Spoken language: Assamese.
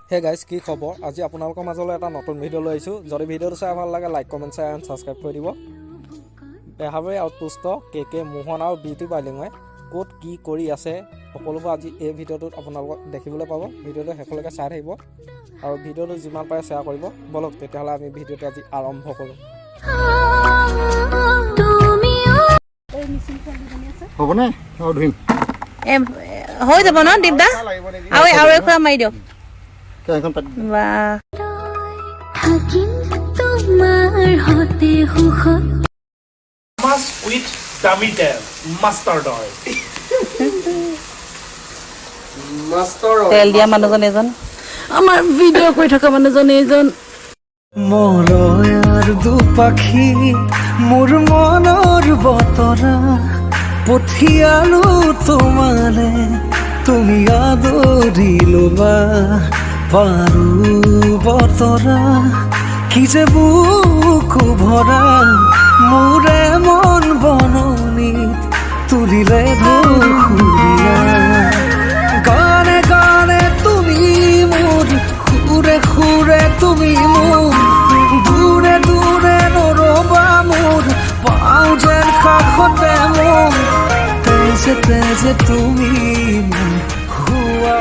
হে গাইজ কি খবৰ আজি আপোনালোকৰ মাজলৈ এটা নতুন ভিডিঅ' লৈ আহিছোঁ যদি ভিডিঅ'টো চাই ভাল লাগে like comment share and subscribe কৰি দিব বেহাৰবাৰী আউটপোষ্ট কে মোহন আৰু বিউটি বাইলিঙে ক'ত কি কৰি আছে সকলোবোৰ আজি এই ভিডিঅ'টোত আপোনালোকক দেখিবলৈ পাব ভিডিঅ'টো শেষলৈকে চাই থাকিব আৰু ভিডিঅ'টো যিমান পাৰে শ্বেয়াৰ কৰিব বলক তেতিয়াহ'লে আমি ভিডিঅ'টো আজি আৰম্ভ কৰোঁ হ'বনে আৰু ধুইম হৈ যাব ন দীপদা আৰু এখৰা মাৰি দিয়ক কেইখন পাতি Mass with tummy tail, mustard oil. তেল দিয়া মানুহজন এজন আমাৰ ভিডিঅ' কৰি থকা মানুহজন এজন মৰয়াৰ দুপাখি মোৰ মনৰ বতৰা পঠিয়ালো তোমালে তুমি আদৰি ল'বা পাৰো বতৰা কি যে বুকু ভৰা মোৰে মন বননিত তুলিলে ধুৰীয়া গানে গানে তুমি মোৰ সুৰে সুৰে তুমি মোৰ দূৰে দূৰে নৰবা মোৰ পাওঁ যেন কাষতে মোৰ তেজে তেজে তুমি মোৰ হুৱা